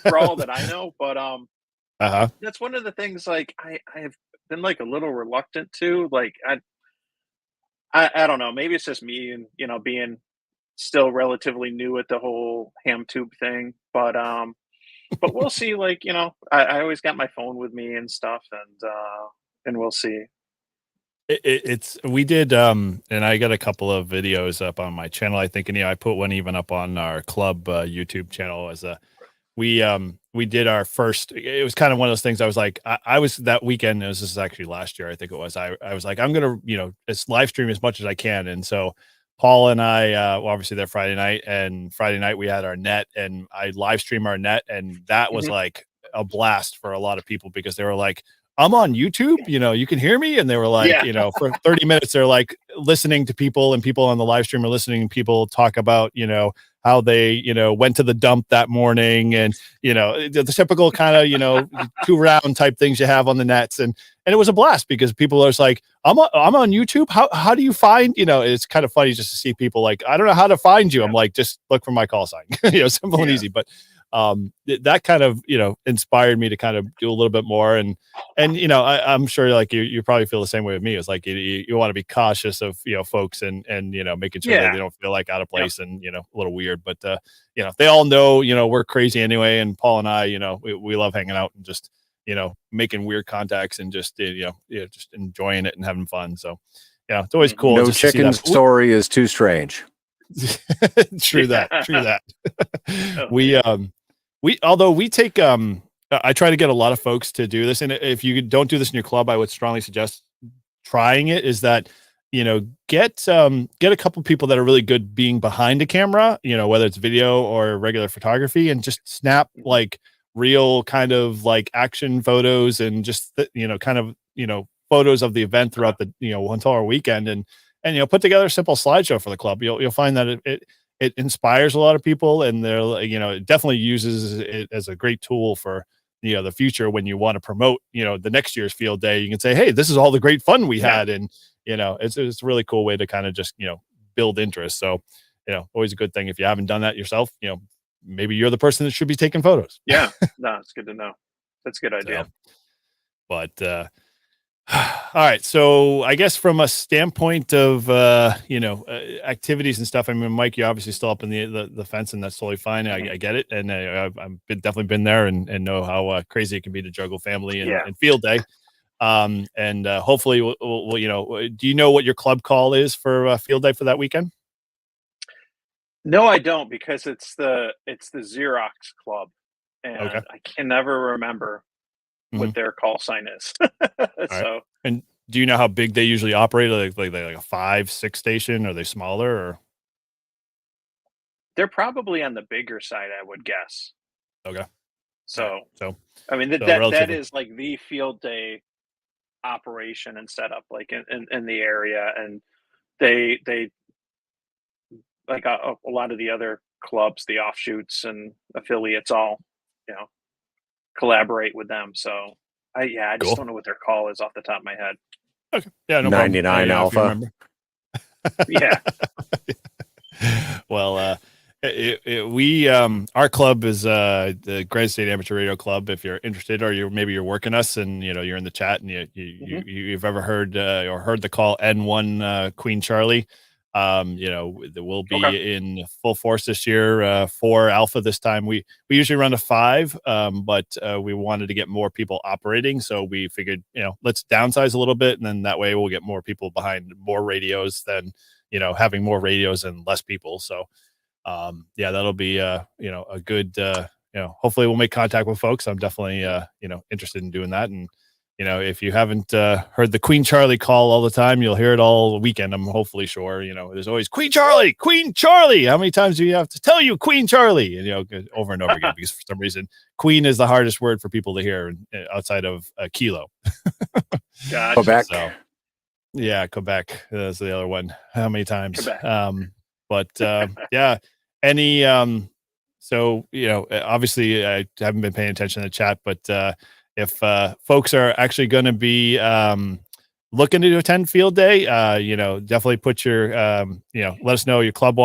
for all that I know. But that's one of the things, like, I have been like a little reluctant to, like, I don't know, maybe it's just me and being still relatively new at the whole ham tube thing, but we'll see. Like, I always got my phone with me and stuff, and we'll see. We did and I got a couple of videos up on my channel, I think, and I put one even up on our club YouTube channel as we did our first. It was kind of one of those things. I was like, I was that weekend. This is actually last year, I think it was. I was like, I'm gonna, it's live stream as much as I can. And so Paul and I, well, obviously there Friday night, and Friday night we had our net, and I live stream our net, and that was like a blast for a lot of people, because they were like, I'm on YouTube, you can hear me. And they were like, Yeah. for 30 minutes, they're like listening to people, and people on the live stream are listening to people talk about, how they, went to the dump that morning, and, the typical kind of, 2-round type things you have on the nets. And it was a blast because people are just like, I'm on YouTube. How do you find, it's kind of funny just to see people like, I don't know how to find you. I'm like, just look for my call sign, simple and easy. But that kind of, inspired me to kind of do a little bit more. And I'm sure like you probably feel the same way with me. It's like you want to be cautious of folks and making sure that they don't feel like out of place and a little weird. But they all know we're crazy anyway. And Paul and I, we love hanging out and just making weird contacts and just just enjoying it and having fun. So it's always cool. No chicken story is too strange. True that. Although we take I try to get a lot of folks to do this, and if you don't do this in your club, I would strongly suggest trying it. Is that get a couple people that are really good being behind a camera, whether it's video or regular photography, and just snap like real kind of like action photos and just kind of photos of the event throughout the entire weekend, and put together a simple slideshow for the club. You'll find that it inspires a lot of people, and they're it definitely uses it as a great tool for the future when you want to promote the next year's field day. You can say, hey, this is all the great fun we had, and it's a really cool way to kind of just build interest. So always a good thing if you haven't done that yourself. Maybe you're the person that should be taking photos. No, it's good to know. That's a good idea. But all right, so I guess from a standpoint of activities and stuff, I mean, Mike, you're obviously still up in the fence, and that's totally fine. I get it, and I've definitely been there and know how crazy it can be to juggle family and field day. And hopefully, we'll do you know what your club call is for field day for that weekend? No, I don't, because it's the Xerox Club, and I can never remember what their call sign is. So, and do you know how big they usually operate? Like a 5-6 station? Are they smaller, or? They're probably on the bigger side, I would guess. Okay. So I mean, that is like the field day operation and setup, like in the area, and they like a lot of the other clubs, the offshoots and affiliates, all collaborate with them. So I just don't know what their call is off the top of my head. Okay. Yeah, no 99 Alpha. Yeah. Well, we our club is the Granite State Amateur Radio Club. If you're interested, or maybe you're working us and you're in the chat and you've ever heard or heard the call N1 Queen Charlie, we'll be in full force this year, 4 Alpha this time. We usually run to 5, but we wanted to get more people operating, so we figured let's downsize a little bit, and then that way we'll get more people behind more radios than having more radios and less people. So that'll be a good hopefully we'll make contact with folks. I'm definitely interested in doing that. And if you haven't heard the Queen Charlie call all the time, you'll hear it all weekend. I'm hopefully sure. There's always Queen Charlie, Queen Charlie. How many times do you have to tell you Queen Charlie? And over and over again, because for some reason, Queen is the hardest word for people to hear outside of kilo. Gotcha. Quebec. So, yeah, Quebec. That's the other one. How many times? Quebec. But any so obviously I haven't been paying attention to the chat, but if folks are actually going to be looking to attend field day, definitely put your let us know your club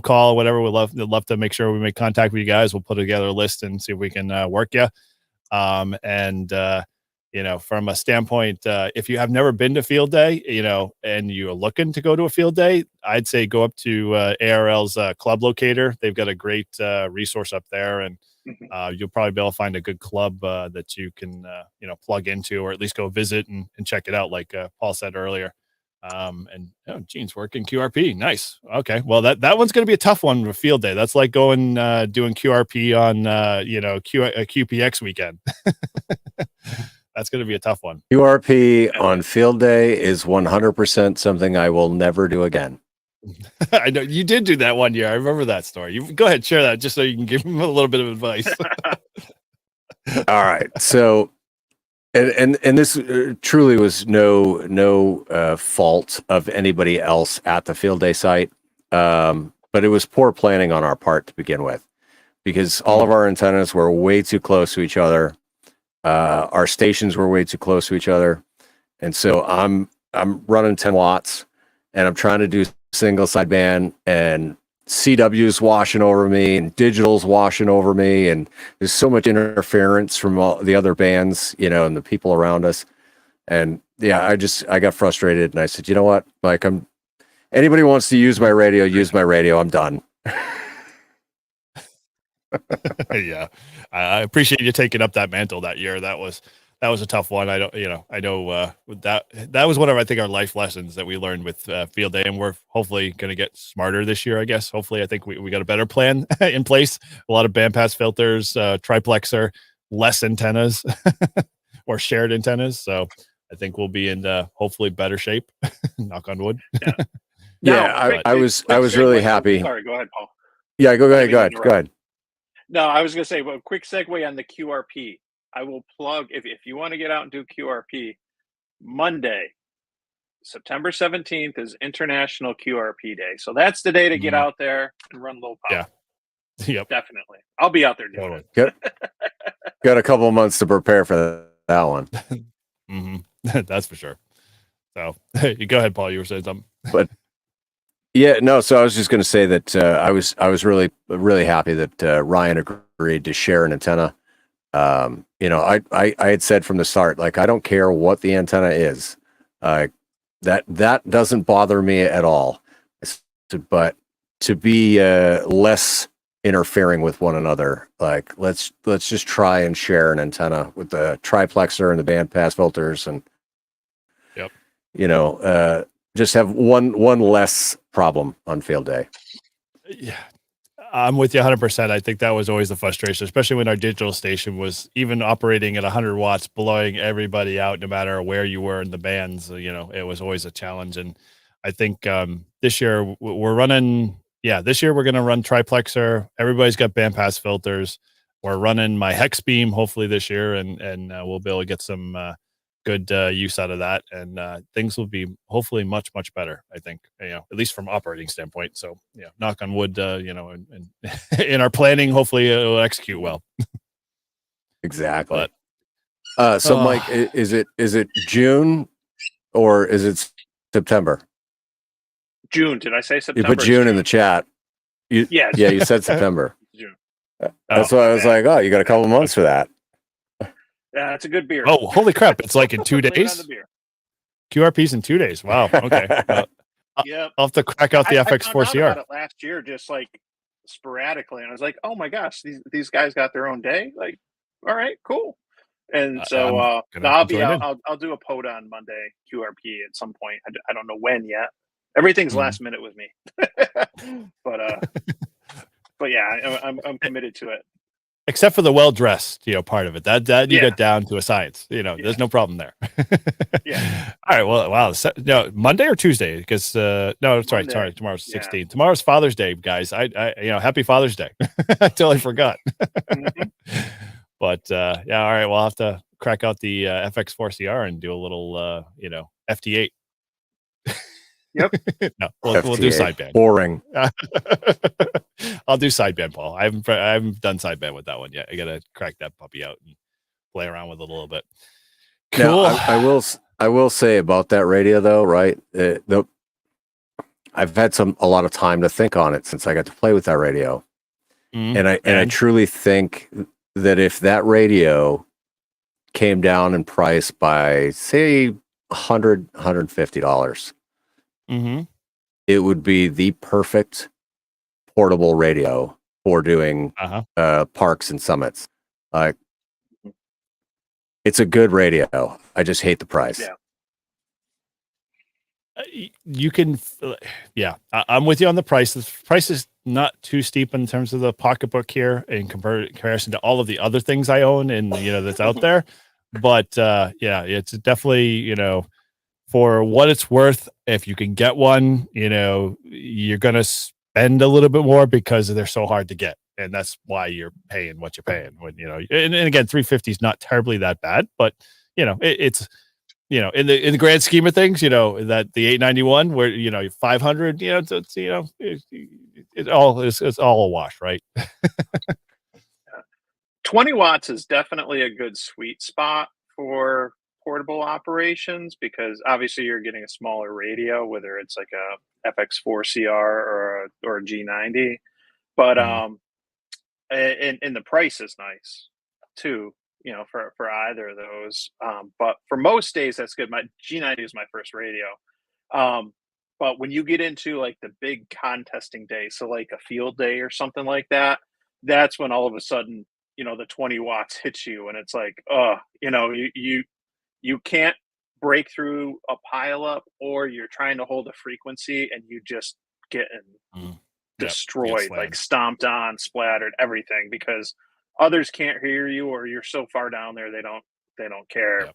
call, whatever. We'd love to make sure we make contact with you guys. We'll put together a list and see if we can work you. From a standpoint, if you have never been to field day, and you're looking to go to a field day, I'd say go up to ARL's club locator. They've got a great resource up there, and you'll probably be able to find a good club that you can, plug into, or at least go visit and check it out. Like Paul said earlier. Gene's working QRP. Nice. Okay. Well, that one's going to be a tough one for field day. That's like going, doing QRP on, QPX weekend. That's going to be a tough one. QRP on field day is 100% something I will never do again. I know you did do that one year. I remember that story. You go ahead, share that just so you can give him a little bit of advice. All right. So And this truly was no fault of anybody else at the field day site, but it was poor planning on our part to begin with, because all of our antennas were way too close to each other. Our stations were way too close to each other, and so I'm running 10 watts, and I'm trying to do single sideband, and CW's washing over me, and digital's washing over me, and there's so much interference from all the other bands, and the people around us. And yeah, I got frustrated, and I said, you know what? Like, anybody wants to use my radio, use my radio. I'm done. Yeah, I appreciate you taking up that mantle that year. That was a tough one. I know that was one of, I think, our life lessons that we learned with field day, and we're hopefully going to get smarter this year, I guess. Hopefully, I think we got a better plan in place. A lot of bandpass filters, triplexer, less antennas or shared antennas. So I think we'll be in hopefully better shape. Knock on wood. Yeah, I was really happy. Sorry, go ahead, Paul. Yeah, go ahead. No, I was going to say, well, quick segue on the QRP. I will plug, if you want to get out and do QRP, Monday, September 17th is International QRP Day. So that's the day to get out there and run low power. Yeah. Yep. Definitely. I'll be out there doing it. Got a couple of months to prepare for that one. That's for sure. So you go ahead, Paul. You were saying something. But yeah, no. So I was just going to say that I was really, really happy that Ryan agreed to share an antenna. I had said from the start, like, I don't care what the antenna is. That doesn't bother me at all. But to be less interfering with one another, like, let's just try and share an antenna with the triplexer and the bandpass filters, and just have one less problem on field day. Yeah, I'm with you 100%. I think that was always the frustration, especially when our digital station was even operating at 100 watts, blowing everybody out, no matter where you were in the bands. It was always a challenge. And I think this year we're running. Yeah, this year we're going to run triplexer. Everybody's got bandpass filters. We're running my hex beam hopefully this year, and we'll be able to get some good use out of that, and things will be hopefully much better, I think, at least from operating standpoint. So knock on wood, and in our planning, hopefully it'll execute well. Exactly. So Mike, is it June or is it September? June. Did I say September? You put June in the chat. Yes. Yeah, you said September. June. That's why I was like, oh, you got a couple of months for that. Yeah, it's a good beer. Oh, holy crap. It's like in 2 days? QRP's in 2 days. Wow. Okay. Yeah. I'll have to crack out the FX4CR. I about it last year, just like sporadically. And I was like, oh my gosh, these guys got their own day. Like, all right, cool. And so I'll be out. I'll do a POTA on Monday, QRP at some point. I don't know when yet. Everything's last minute with me. But yeah, I'm committed to it. Except for the well-dressed, part of it. That you get down to a science. There's no problem there. Yeah. All right. Well, wow. No, Monday or Tuesday? Because no, sorry. Tomorrow's 16th. Yeah. Tomorrow's Father's Day, guys. I happy Father's Day. I totally forgot. But yeah. All right. We'll have to crack out the FX4CR and do a little, FT8. Yep. No, we'll do sideband. Boring. I'll do sideband, Paul. I haven't done sideband with that one yet. I gotta crack that puppy out and play around with it a little bit. Cool. Now, I will say about that radio though, right? I've had a lot of time to think on it since I got to play with that radio, and I truly think that if that radio came down in price by say $150. It would be the perfect portable radio for doing parks and summits. It's a good radio. I just hate the price. Yeah. You can, I'm with you on the price. The price is not too steep in terms of the pocketbook here in comparison to all of the other things I own and that's out there. But it's definitely for what it's worth. If you can get one, you're gonna spend a little bit more because they're so hard to get, and that's why you're paying what you're paying. When and again, 350 is not terribly that bad, but it's in the grand scheme of things, that the 891 where 500, it's all a wash, right? 20 watts is definitely a good sweet spot for portable operations because obviously you're getting a smaller radio, whether it's like a FX4CR or a G90. But Mhm. and the price is nice too, for either of those. But for most days, that's good. My G90 is my first radio. Um, but when you get into like the big contesting day, so like a field day or something like that, that's when all of a sudden, the 20 watts hits you, and it's like, you can't break through a pileup, or you're trying to hold a frequency, and you just getting Mhm. Yep. destroyed, like Slammed. stomped on, splattered, everything because others can't hear you, or you're so far down there they don't care. Yep.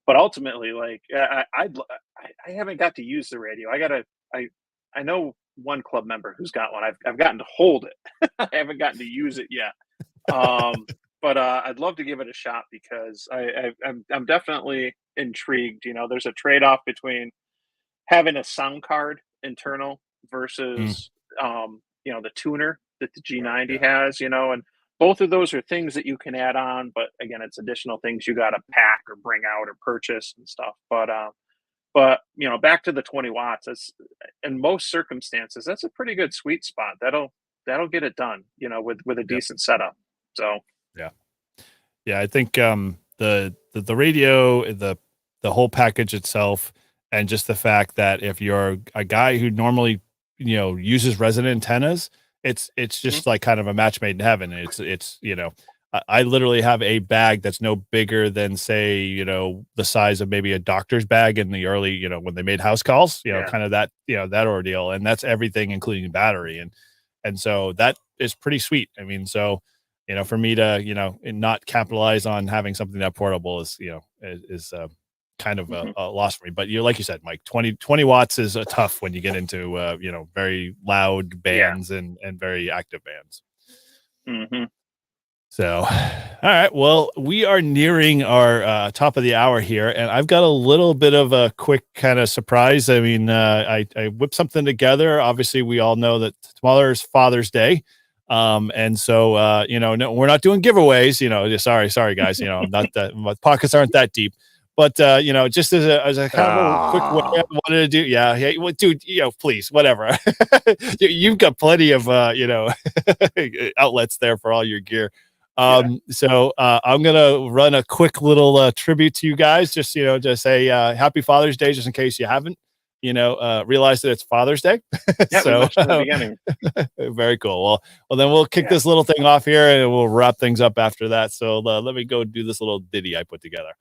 But ultimately, like I haven't got to use the radio. I know one club member who's got one. I've gotten to hold it. I haven't gotten to use it yet. But I'd love to give it a shot because I'm definitely intrigued. There's a trade off between having a sound card internal Mm. versus the tuner that the G90 Yeah. has, and both of those are things that you can add on, but again, it's additional things you got to pack or bring out or purchase and stuff. But back to the 20 watts, that's in most circumstances, that's a pretty good sweet spot. That'll get it done, with a Yep. decent setup. So Yeah. Yeah, I think the radio, the whole package itself, and just the fact that if you're a guy who normally uses resonant antennas, it's mhm, just like kind of a match made in heaven. I literally have a bag that's no bigger than say the size of maybe a doctor's bag in the early when they made house calls, yeah, kind of that that ordeal, and that's everything including battery, and so that is pretty sweet. I mean, so for me to, and not capitalize on having something that portable is kind of mhm, a loss for me. But like you said, Mike, 20 watts is tough when you get into, very loud yeah, bands and very active bands. hmm So, all right. Well, we are nearing our top of the hour here, and I've got a little bit of a quick kind of surprise. I mean, I whipped something together. Obviously, we all know that tomorrow's Father's Day. And so, no, we're not doing giveaways, sorry, guys, I'm not that, my pockets aren't that deep, but, just as a kind of a quick way I Ah. wanted to do. Yeah. Hey, well, dude, please, whatever. You've got plenty of, outlets there for all your gear. yeah, So I'm gonna run a quick little tribute to you guys, just to say Happy Father's Day, just in case you haven't, realized that it's Father's Day. yeah. We So mentioned in the beginning. very cool. Well, then we'll kick Yeah. this little thing off here, and we'll wrap things up after that. So let me go do this little ditty I put together.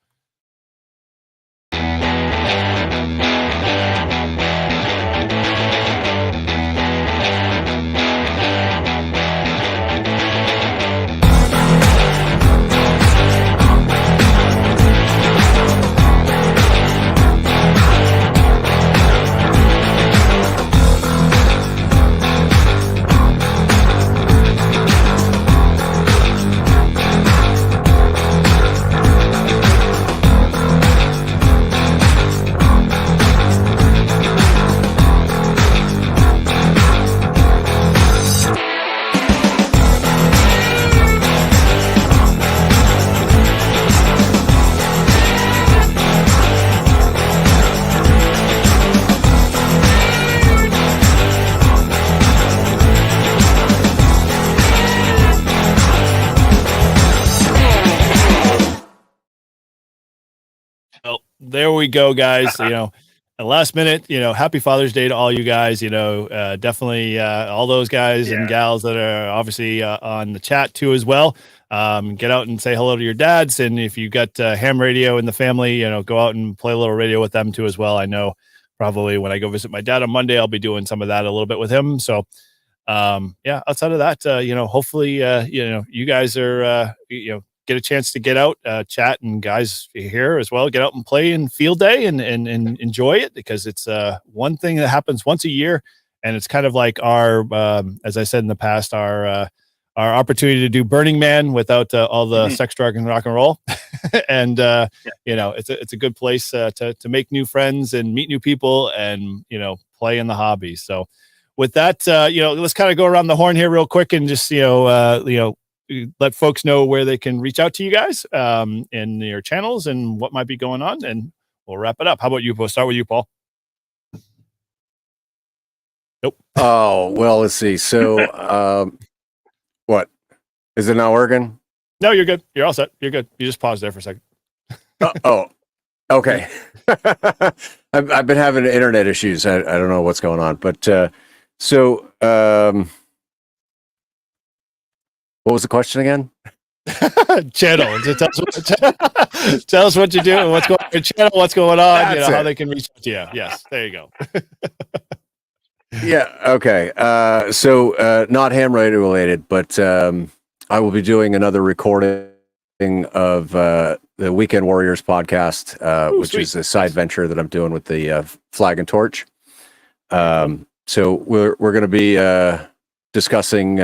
Well, there we go, guys. At last minute, happy Father's Day to all you guys. Definitely all those guys and Yeah. gals that are obviously on the chat too as well. Get out and say hello to your dads, and if you got ham radio in the family, go out and play a little radio with them too as well. I know probably when I go visit my dad on Monday, I'll be doing some of that a little bit with him. So yeah, outside of that, hopefully you guys are get a chance to get out, chat, and guys here as well, get out and play in field day and enjoy it, because it's one thing that happens once a year, and it's kind of like our as I said in the past, our opportunity to do Burning Man without all the sex, drug, and rock and roll. And it's a good place to make new friends and meet new people and play in the hobby. So with that, let's kind of go around the horn here real quick and just let folks know where they can reach out to you guys in your channels and what might be going on, and we'll wrap it up. How about you? We'll start with you, Paul. Nope. Oh, well, let's see. So, what? Is it not working? No, you're good. You're all set. You're good. You just paused there for a second. Okay. I've been having internet issues. I don't know what's going on, but what was the question again? Channel. Tell us what you do and what's going on your channel, what's going on, how they can reach out to you. Yes, there you go. Yeah. Okay. So not ham radio related, but I will be doing another recording of the Weekend Warriors podcast, which sweet. is a side venture that I'm doing with the Flag and Torch. So we're going to be discussing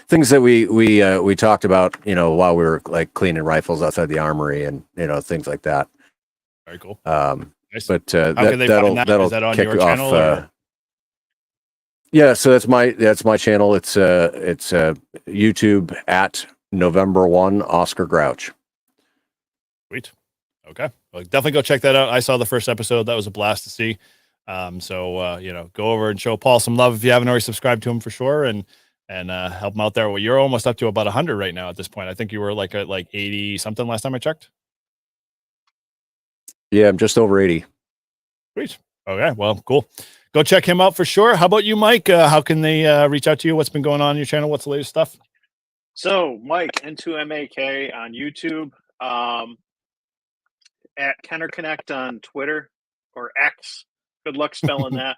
things that we talked about, while we were like cleaning rifles outside the armory and things like that. Very cool. Nice. But How can they find that? Is that on kick your channel? off. Yeah, so that's my channel. It's YouTube at November 1 Oscar Grouch. Sweet. Okay. Well, definitely go check that out. I saw the first episode. That was a blast to see. So go over and show Paul some love if you haven't already subscribed to him for sure, and help him out there. Well, you're almost up to about 100 right now at this point. I think you were like 80 something last time I checked. Yeah, I'm just over 80. Sweet. Okay. Well, cool. Go check him out for sure. How about you, Mike? How can they reach out to you? What's been going on your channel? What's the latest stuff? So, Mike, N2MAK on YouTube, at Kenner Connect on Twitter or X. Good luck spelling that.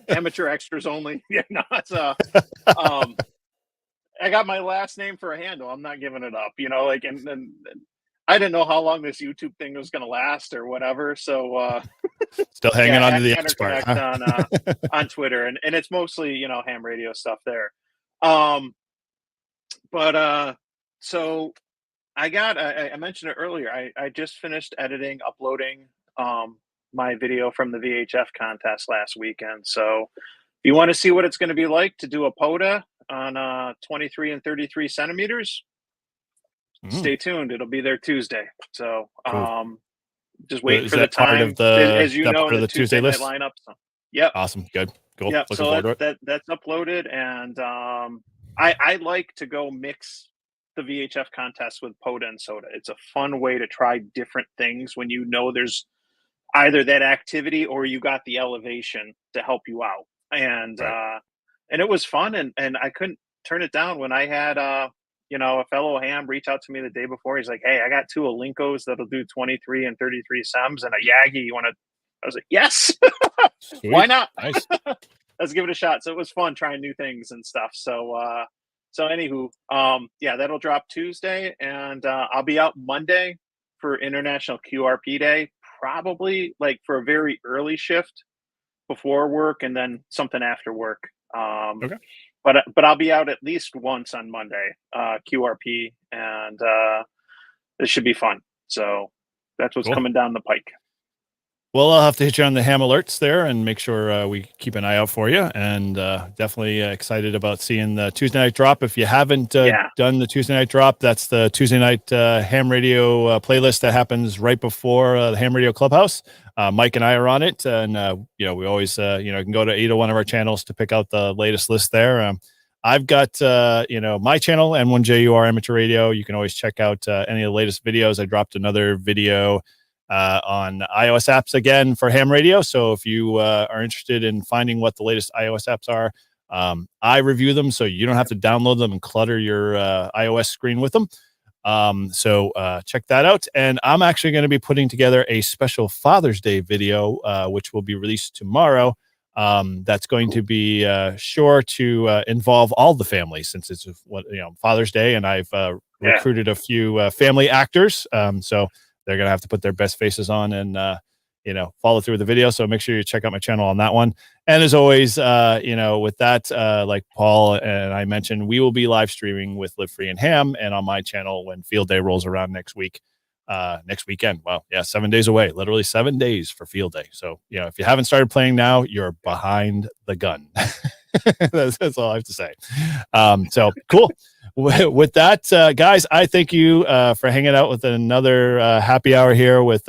Amateur extras only. Yeah, no, it's I got my last name for a handle. I'm not giving it up. And I didn't know how long this YouTube thing was going to last or whatever. So still hanging on to the X part, huh? on Twitter, and it's mostly ham radio stuff there. So I mentioned it earlier. I just finished editing, uploading my video from the VHF contest last weekend. So if you want to see what it's going to be like to do a POTA on 23 and 33 centimeters, stay tuned. It'll be there Tuesday. So just wait for the time. As you know, the Tuesday list lineup. So, yep. Awesome. Good. Cool. Yep. So that's uploaded, and I like to go mix the VHF contest with POTA and SOTA. It's a fun way to try different things when there's either that activity or you got the elevation to help you out. And and it was fun, and I couldn't turn it down when I had a fellow ham reach out to me the day before. He's like, "Hey, I got 2 Alinkos that'll do 23 and 33 sems and a Yagi. You want to?" I was like, "Yes, why not? Nice. Let's give it a shot." So it was fun trying new things and stuff. So anywho, that'll drop Tuesday, and I'll be out Monday for International QRP Day, probably like for a very early shift before work and then something after work. Okay. But I'll be out at least once on Monday, QRP, and this should be fun. So that's what's coming down the pike. Well, I'll have to hit you on the ham alerts there and make sure we keep an eye out for you. And definitely excited about seeing the Tuesday night drop. If you haven't done the Tuesday night drop, that's the Tuesday night ham radio playlist that happens right before the ham radio clubhouse. Mike and I are on it, and we always you can go to either one of our channels to pick out the latest list there. I've got my channel, N1JUR Amateur Radio. You can always check out any of the latest videos. I dropped another video on iOS apps again for ham radio. So if you are interested in finding what the latest iOS apps are, I review them, so you don't have to download them and clutter your iOS screen with them. So check that out. And I'm actually going to be putting together a special Father's Day video, which will be released tomorrow. That's going to be sure to involve all the family, since it's Father's Day, and I've recruited a few family actors. So they're going to have to put their best faces on and follow through with the video. So make sure you check out my channel on that one. And as always, with that, like Paul and I mentioned, we will be live streaming with Live Free and Ham and on my channel when Field Day rolls around next weekend. Wow. Yeah. 7 days away, literally 7 days for Field Day. So, if you haven't started playing now, you're behind the gun. That's all I have to say. So cool. With that, guys, I thank you for hanging out with another happy hour here with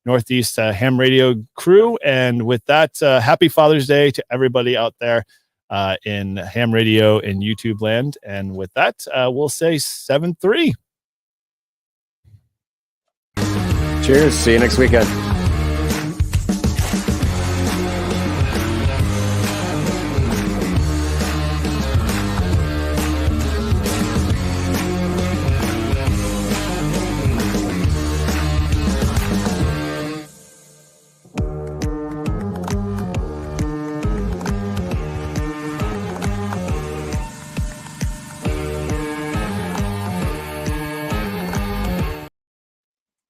Northeast Ham Radio crew. And with that, happy Father's Day to everybody out there in ham radio and YouTube land. And with that, we'll say 7-3. Cheers. See you next weekend.